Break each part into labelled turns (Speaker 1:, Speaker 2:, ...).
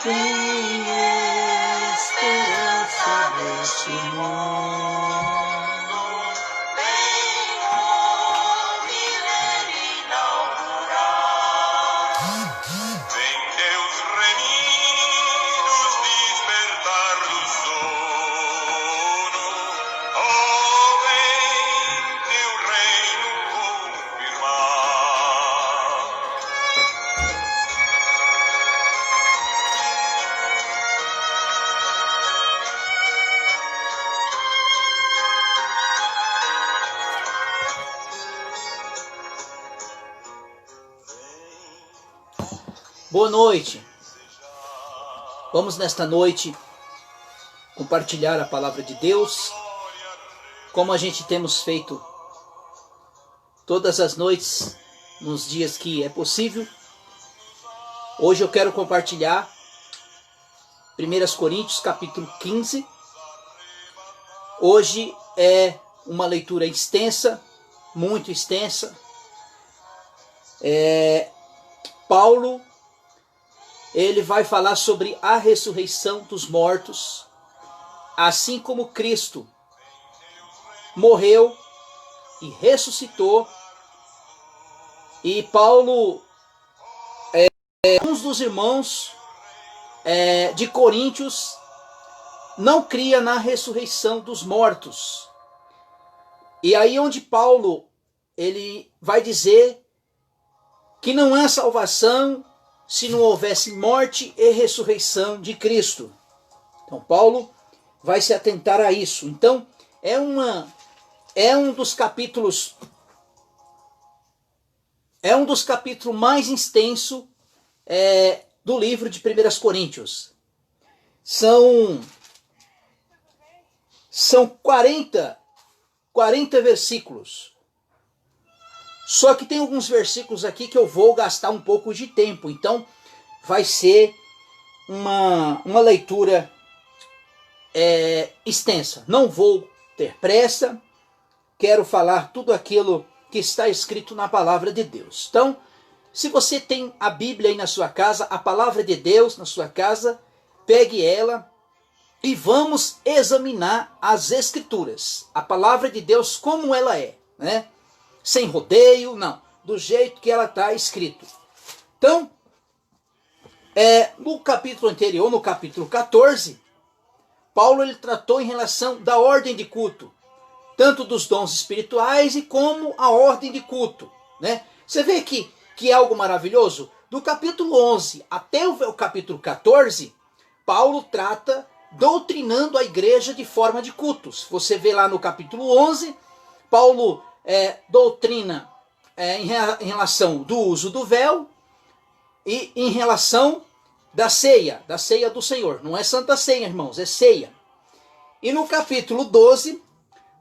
Speaker 1: tenho esperança neste mundo.
Speaker 2: Boa noite. Vamos nesta noite compartilhar a palavra de Deus, como a gente temos feito todas as noites, nos dias que é possível. Hoje eu quero compartilhar 1 Coríntios capítulo 15. Hoje é uma leitura extensa, muito extensa. Paulo, ele vai falar sobre a ressurreição dos mortos, assim como Cristo morreu e ressuscitou. E Paulo, alguns dos irmãos de Coríntios não cria na ressurreição dos mortos. E aí onde Paulo, ele vai dizer que não há salvação se não houvesse morte e ressurreição de Cristo. Então Paulo vai se atentar a isso. Então é um dos capítulos mais extensos do livro de 1 Coríntios. São 40 versículos. Só que tem alguns versículos aqui que eu vou gastar um pouco de tempo. Então vai ser uma leitura extensa. Não vou ter pressa. Quero falar tudo aquilo que está escrito na palavra de Deus. Então, se você tem a Bíblia aí na sua casa, a palavra de Deus na sua casa, pegue ela e vamos examinar as Escrituras. A palavra de Deus como ela é, né? Sem rodeio, não. Do jeito que ela está escrito. Então, no capítulo anterior, no capítulo 14, Paulo ele tratou em relação da ordem de culto. Tanto dos dons espirituais e como a ordem de culto, né? Você vê que é algo maravilhoso? Do capítulo 11 até o capítulo 14, Paulo trata doutrinando a igreja de forma de cultos. Você vê lá no capítulo 11, Paulo doutrina em relação do uso do véu e em relação da ceia do Senhor. Não é Santa Ceia, irmãos, é ceia. E no capítulo 12,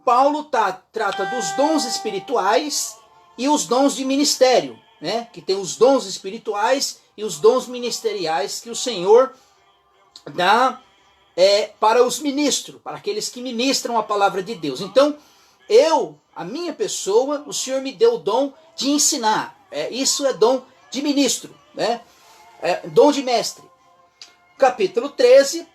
Speaker 2: Paulo trata dos dons espirituais e os dons de ministério, né? Que tem os dons espirituais e os dons ministeriais que o Senhor dá para os ministros, para aqueles que ministram a palavra de Deus. Então, a minha pessoa, o Senhor me deu o dom de ensinar. Isso é dom de ministro, né? Dom de mestre. Capítulo 13,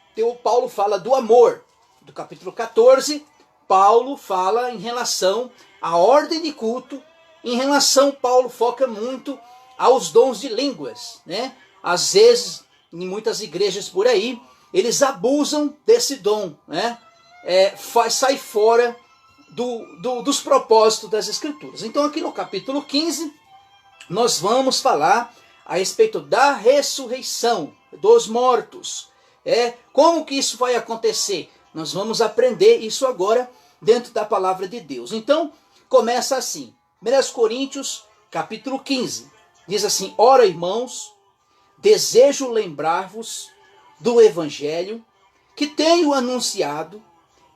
Speaker 2: Paulo fala do amor. Do capítulo 14, Paulo fala em relação à ordem de culto. Em relação, Paulo foca muito aos dons de línguas, né? Às vezes, em muitas igrejas por aí, eles abusam desse dom, né? Sai fora dos propósitos das Escrituras. Então aqui no capítulo 15, nós vamos falar a respeito da ressurreição dos mortos. Como que isso vai acontecer? Nós vamos aprender isso agora dentro da palavra de Deus. Então, começa assim, 1 Coríntios capítulo 15, diz assim: Ora, irmãos, desejo lembrar-vos do evangelho que tenho anunciado,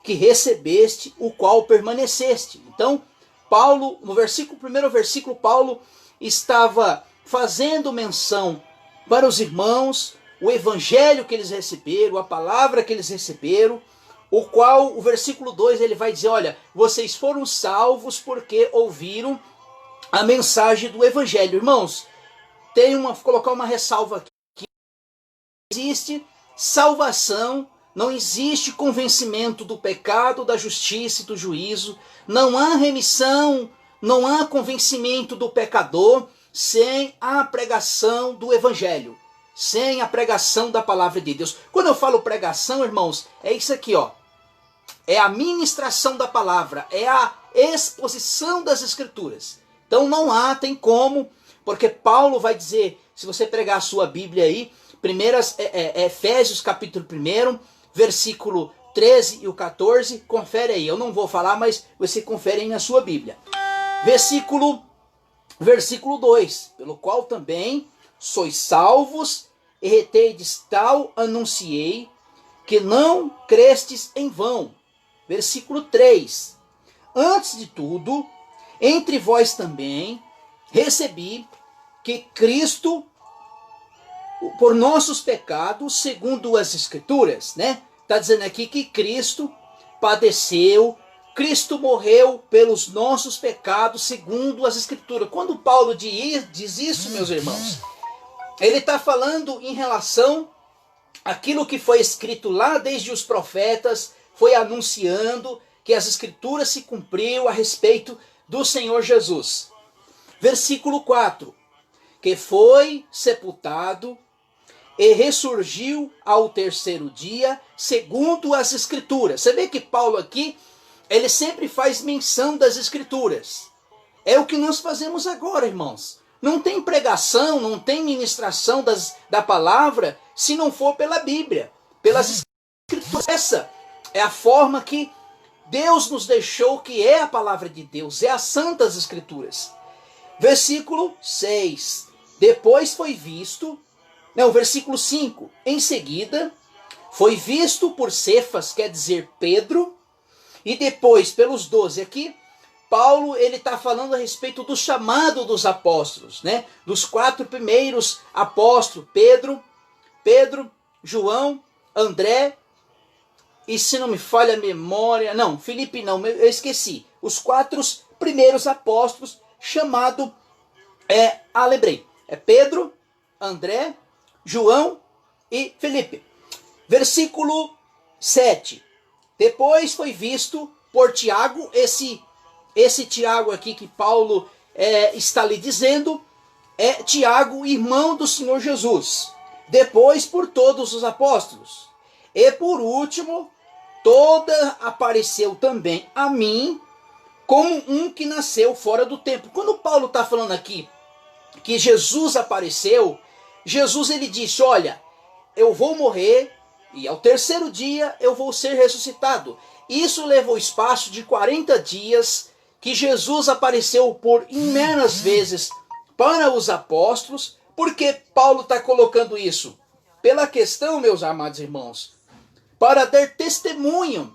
Speaker 2: que recebeste, o qual permaneceste. Então, Paulo, no primeiro versículo, Paulo estava fazendo menção para os irmãos, o evangelho que eles receberam, a palavra que eles receberam, o qual, o versículo 2, ele vai dizer, olha, vocês foram salvos porque ouviram a mensagem do evangelho. Irmãos, vou colocar uma ressalva aqui. existe salvação, não existe convencimento do pecado, da justiça e do juízo, não há remissão, não há convencimento do pecador sem a pregação do evangelho, sem a pregação da palavra de Deus. Quando eu falo pregação, irmãos, é isso aqui, ó. É a ministração da palavra, é a exposição das escrituras. Então não há, tem como, porque Paulo vai dizer, se você pregar a sua Bíblia aí, Efésios capítulo 1, versículo 13 e o 14, confere aí, eu não vou falar, mas você confere aí na sua Bíblia. Versículo 2, pelo qual também sois salvos, e retendes tal anunciei, que não crestes em vão. Versículo 3, antes de tudo, entre vós também recebi que Cristo, por nossos pecados, segundo as Escrituras, né? Está dizendo aqui que Cristo padeceu, Cristo morreu pelos nossos pecados, segundo as Escrituras. Quando Paulo diz isso, meus irmãos, ele está falando em relação àquilo que foi escrito lá desde os profetas, foi anunciando que as Escrituras se cumpriu a respeito do Senhor Jesus. Versículo 4, que foi sepultado e ressurgiu ao terceiro dia, segundo as Escrituras. Você vê que Paulo aqui, ele sempre faz menção das Escrituras. É o que nós fazemos agora, irmãos. Não tem pregação, não tem ministração da palavra, se não for pela Bíblia, pelas Escrituras. Essa é a forma que Deus nos deixou, que é a palavra de Deus, é as Santas Escrituras. Versículo 6. Depois foi visto... Não, versículo 5. Em seguida, foi visto por Cefas, quer dizer Pedro, e depois pelos 12. Aqui, Paulo ele está falando a respeito do chamado dos apóstolos, né? Dos 4 primeiros apóstolos, Pedro, João, André, e se não me falha a memória, não, Filipe não, eu esqueci. Os 4 primeiros apóstolos, chamado, lembrei, é Pedro, André, João e Filipe. Versículo 7. Depois foi visto por Tiago, esse Tiago aqui que Paulo está lhe dizendo, é Tiago, irmão do Senhor Jesus. Depois por todos os apóstolos. E por último, apareceu também a mim, como um que nasceu fora do tempo. Quando Paulo está falando aqui que Jesus apareceu, Jesus ele disse, olha, eu vou morrer e ao terceiro dia eu vou ser ressuscitado. Isso levou espaço de 40 dias que Jesus apareceu por inúmeras vezes para os apóstolos. Por que Paulo está colocando isso? Pela questão, meus amados irmãos, para dar testemunho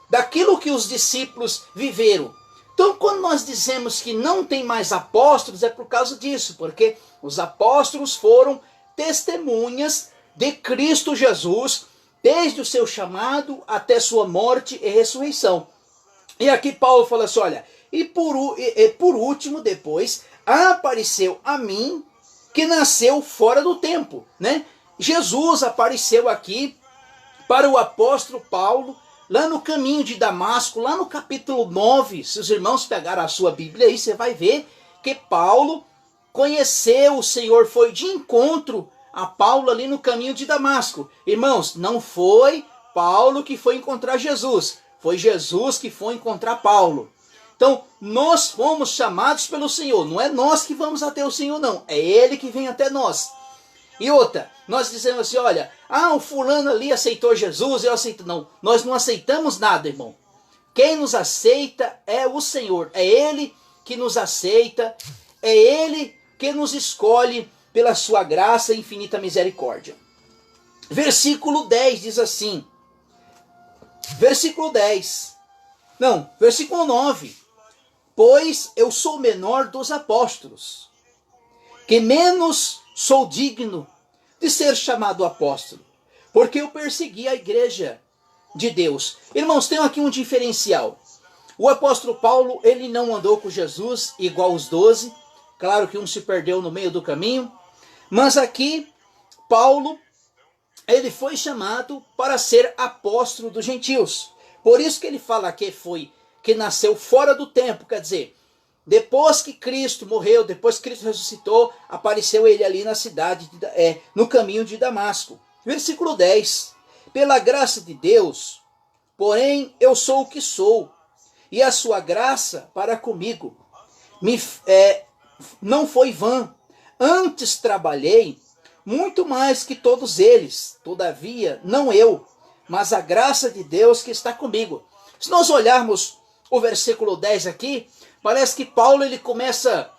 Speaker 2: daquilo que os discípulos viveram. Então, quando nós dizemos que não tem mais apóstolos, é por causa disso, porque os apóstolos foram testemunhas de Cristo Jesus, desde o seu chamado até sua morte e ressurreição. E aqui Paulo fala assim, olha, e por último, depois, apareceu a mim, que nasceu fora do tempo, né? Jesus apareceu aqui para o apóstolo Paulo, lá no caminho de Damasco, lá no capítulo 9, se os irmãos pegaram a sua Bíblia aí, você vai ver que Paulo conheceu o Senhor, foi de encontro a Paulo ali no caminho de Damasco. Irmãos, não foi Paulo que foi encontrar Jesus, foi Jesus que foi encontrar Paulo. Então, nós fomos chamados pelo Senhor, não é nós que vamos até o Senhor não, é Ele que vem até nós. E outra, nós dizemos assim, olha, o fulano ali aceitou Jesus, eu aceito. Não, nós não aceitamos nada, irmão. Quem nos aceita é o Senhor, é Ele que nos aceita, é Ele que nos escolhe pela sua graça e infinita misericórdia. Versículo 10 diz assim, versículo 9, pois eu sou o menor dos apóstolos, que menos sou digno de ser chamado apóstolo, porque eu persegui a igreja de Deus. Irmãos, tem aqui um diferencial. O apóstolo Paulo, ele não andou com Jesus igual os 12, claro que um se perdeu no meio do caminho, mas aqui Paulo, ele foi chamado para ser apóstolo dos gentios. Por isso que ele fala que nasceu fora do tempo, quer dizer, depois que Cristo morreu, depois que Cristo ressuscitou, apareceu ele ali na cidade, no caminho de Damasco. Versículo 10. Pela graça de Deus, porém eu sou o que sou, e a sua graça para comigo não foi vã. Antes trabalhei muito mais que todos eles, todavia não eu, mas a graça de Deus que está comigo. Se nós olharmos o versículo 10 aqui, parece que Paulo ele começa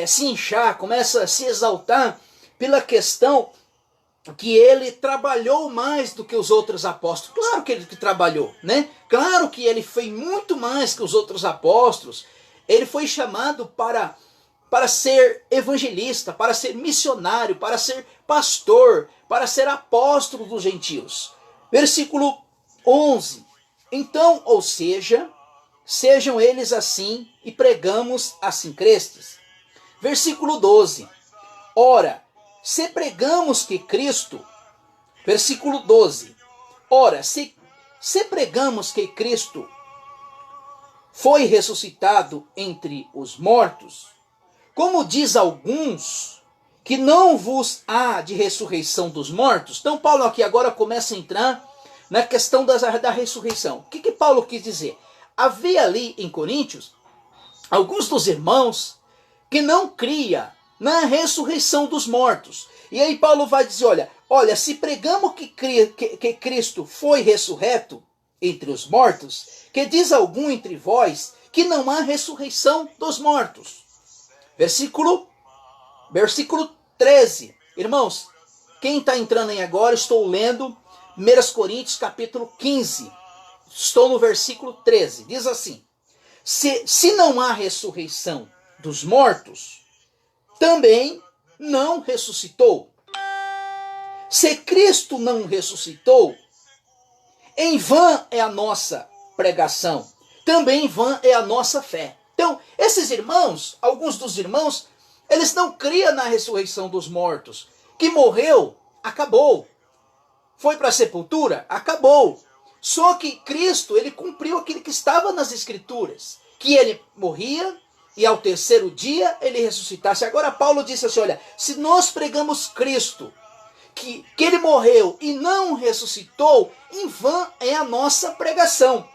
Speaker 2: a se inchar, começa a se exaltar pela questão que ele trabalhou mais do que os outros apóstolos. Claro que ele trabalhou, né? Claro que ele fez muito mais que os outros apóstolos. Ele foi chamado para ser evangelista, para ser missionário, para ser pastor, para ser apóstolo dos gentios. Versículo 11. Então, ou seja, sejam eles assim e pregamos assim crestes. Versículo 12. Ora, se pregamos que Cristo, versículo 12. Ora, se pregamos que Cristo foi ressuscitado entre os mortos, como diz alguns, que não vos há de ressurreição dos mortos. Então Paulo aqui agora começa a entrar na questão da ressurreição. O que Paulo quis dizer? Havia ali em Coríntios alguns dos irmãos que não cria na ressurreição dos mortos. E aí Paulo vai dizer, olha, se pregamos que Cristo foi ressurreto entre os mortos, que diz algum entre vós que não há ressurreição dos mortos. Versículo 13. Irmãos, quem está entrando aí agora, estou lendo 1 Coríntios capítulo 15. Estou no versículo 13. Diz assim: se não há ressurreição dos mortos, também não ressuscitou. Se Cristo não ressuscitou, em vão é a nossa pregação, também em vão é a nossa fé. Então, esses irmãos, alguns dos irmãos, eles não criam na ressurreição dos mortos. Que morreu, acabou. Foi para a sepultura, acabou. Só que Cristo, ele cumpriu aquilo que estava nas Escrituras, que ele morria e ao terceiro dia ele ressuscitasse. Agora Paulo disse assim, se nós pregamos Cristo, que ele morreu e não ressuscitou, em vão é a nossa pregação.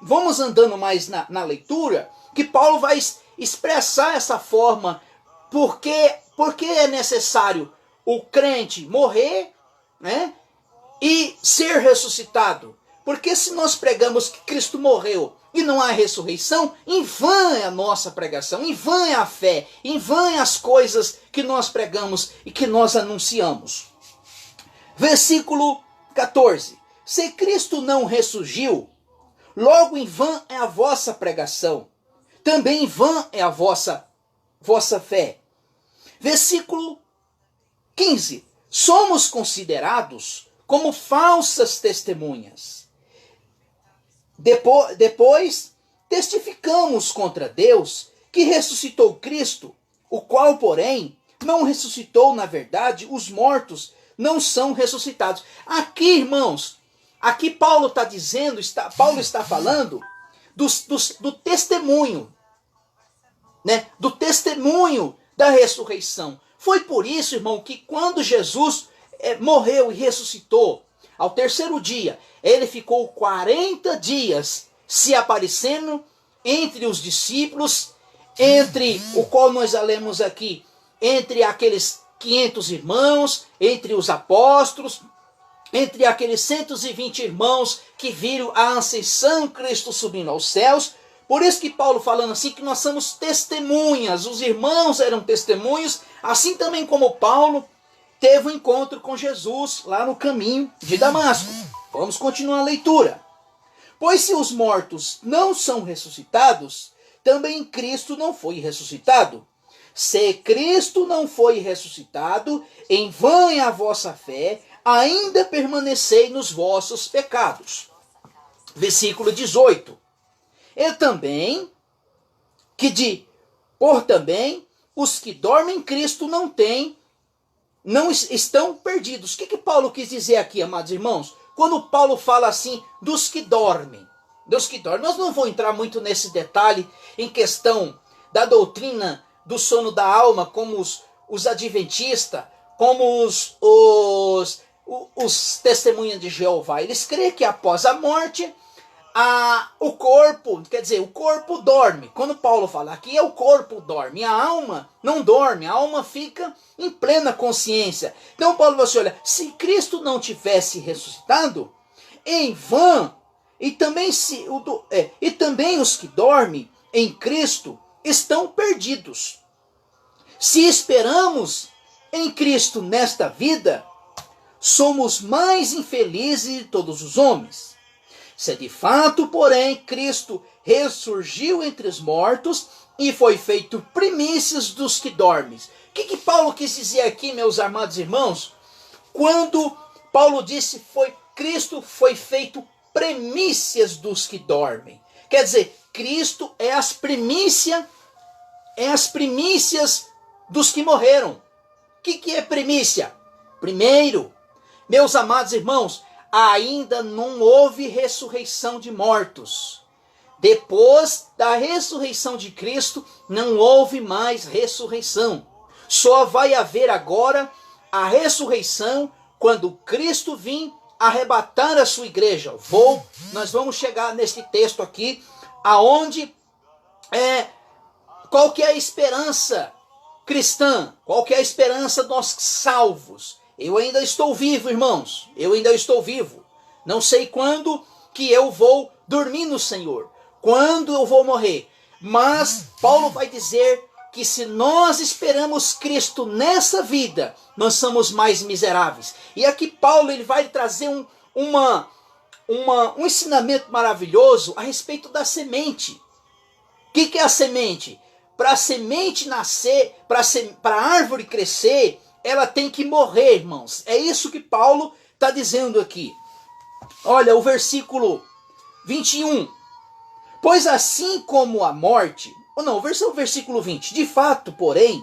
Speaker 2: Vamos andando mais na leitura, que Paulo vai expressar essa forma, porque é necessário o crente morrer, né, e ser ressuscitado. Porque se nós pregamos que Cristo morreu e não há ressurreição, em vão é a nossa pregação, em vão é a fé, em vão é as coisas que nós pregamos e que nós anunciamos. Versículo 14. Se Cristo não ressurgiu, logo em vão é a vossa pregação, também em vão é a vossa fé. Versículo 15. Somos considerados como falsas testemunhas. Depois testificamos contra Deus que ressuscitou Cristo, o qual, porém, não ressuscitou na verdade, os mortos não são ressuscitados. Aqui, irmãos, aqui Paulo está dizendo, Paulo está falando do testemunho, né? Do testemunho da ressurreição. Foi por isso, irmão, que quando Jesus morreu e ressuscitou, ao terceiro dia, ele ficou 40 dias se aparecendo entre os discípulos, entre o qual nós lemos aqui, entre aqueles 500 irmãos, entre os apóstolos, entre aqueles 120 irmãos que viram a ascensão de Cristo subindo aos céus. Por isso que Paulo falando assim, que nós somos testemunhas, os irmãos eram testemunhos, assim também como Paulo teve um encontro com Jesus lá no caminho de Damasco. Vamos continuar a leitura. Pois se os mortos não são ressuscitados, também Cristo não foi ressuscitado. Se Cristo não foi ressuscitado, em vão é a vossa fé, ainda permanecei nos vossos pecados. Versículo 18. E também, por também, os que dormem em Cristo não têm não estão perdidos. O que Paulo quis dizer aqui, amados irmãos? Quando Paulo fala assim, dos que dormem. Dos que dormem. Nós não vamos entrar muito nesse detalhe em questão da doutrina do sono da alma, como os adventistas, como os testemunhas de Jeová. Eles creem que após a morte, o corpo, quer dizer, o corpo dorme. Quando Paulo fala aqui, é o corpo dorme. A alma não dorme, a alma fica em plena consciência. Então Paulo falou assim, olha, se Cristo não tivesse ressuscitado, em vão, e também os que dormem em Cristo estão perdidos. Se esperamos em Cristo nesta vida, somos mais infelizes de todos os homens. Se de fato, porém, Cristo ressurgiu entre os mortos e foi feito primícias dos que dormem. O que Paulo quis dizer aqui, meus amados irmãos? Quando Paulo disse Cristo foi feito primícias dos que dormem. Quer dizer, Cristo é as primícias dos que morreram. O que é primícia? Primeiro, meus amados irmãos, ainda não houve ressurreição de mortos. Depois da ressurreição de Cristo, não houve mais ressurreição. Só vai haver agora a ressurreição quando Cristo vir arrebatar a sua igreja. Nós vamos chegar nesse texto aqui, aonde qual que é a esperança cristã? Qual que é a esperança dos salvos? Eu ainda estou vivo, irmãos. Eu ainda estou vivo. Não sei quando que eu vou dormir no Senhor. Quando eu vou morrer. Mas Paulo vai dizer que se nós esperamos Cristo nessa vida, nós somos mais miseráveis. E aqui Paulo ele vai trazer um ensinamento maravilhoso a respeito da semente. O que é a semente? Para a semente nascer, para a árvore crescer, ela tem que morrer, irmãos. É isso que Paulo está dizendo aqui. Olha, o versículo 21. Pois assim como a morte... Ou não, o versículo 20. De fato, porém,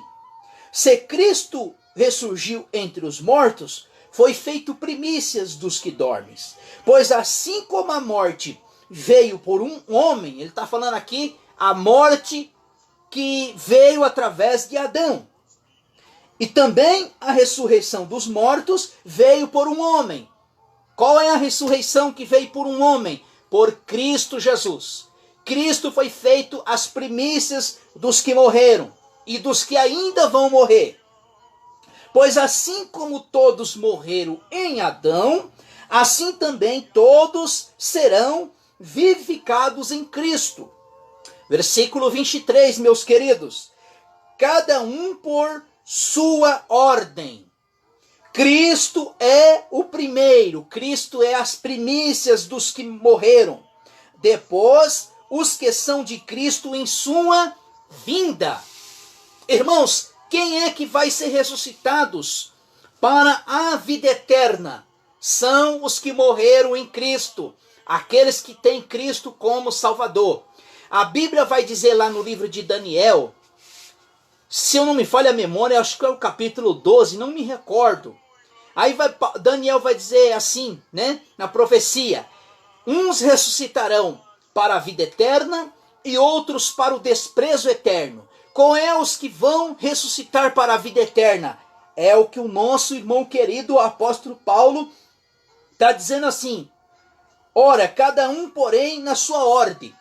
Speaker 2: se Cristo ressurgiu entre os mortos, foi feito primícias dos que dormem. Pois assim como a morte veio por um homem, ele está falando aqui a morte que veio através de Adão. E também a ressurreição dos mortos veio por um homem. Qual é a ressurreição que veio por um homem? Por Cristo Jesus. Cristo foi feito as primícias dos que morreram e dos que ainda vão morrer. Pois assim como todos morreram em Adão, assim também todos serão vivificados em Cristo. Versículo 23, meus queridos. Cada um por sua ordem. Cristo é o primeiro. Cristo é as primícias dos que morreram. Depois, os que são de Cristo em sua vinda. Irmãos, quem é que vai ser ressuscitados para a vida eterna? São os que morreram em Cristo. Aqueles que têm Cristo como Salvador. A Bíblia vai dizer lá no livro de Daniel, se eu não me falha a memória, acho que é o capítulo 12, não me recordo. Aí Daniel vai dizer assim, né, na profecia, uns ressuscitarão para a vida eterna e outros para o desprezo eterno. Qual é os que vão ressuscitar para a vida eterna? É o que o nosso irmão querido, o apóstolo Paulo, está dizendo assim. Ora, cada um, porém, na sua ordem.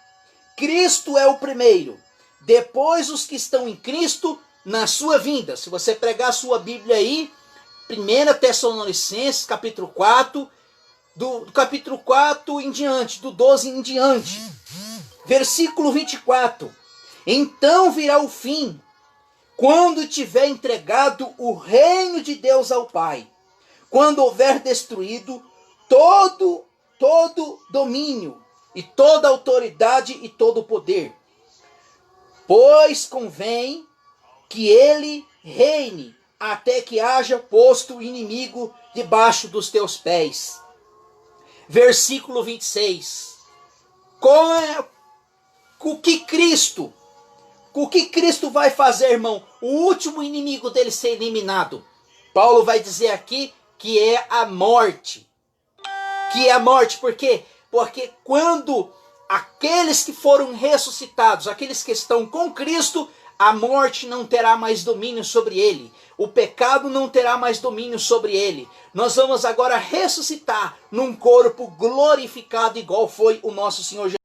Speaker 2: Cristo é o primeiro. Depois os que estão em Cristo na sua vinda. Se você pregar a sua Bíblia aí, 1 Tessalonicenses, capítulo 4, do capítulo 4 em diante, do 12 em diante. Versículo 24. Então virá o fim, quando tiver entregado o reino de Deus ao Pai, quando houver destruído todo domínio, e toda autoridade e todo poder. Pois convém que ele reine, até que haja posto o inimigo debaixo dos teus pés. Versículo 26. O que Cristo vai fazer, irmão? O último inimigo dele ser eliminado. Paulo vai dizer aqui que é a morte. Que é a morte, por quê? Porque quando aqueles que foram ressuscitados, aqueles que estão com Cristo, a morte não terá mais domínio sobre ele. O pecado não terá mais domínio sobre ele. Nós vamos agora ressuscitar num corpo glorificado, igual foi o nosso Senhor Jesus.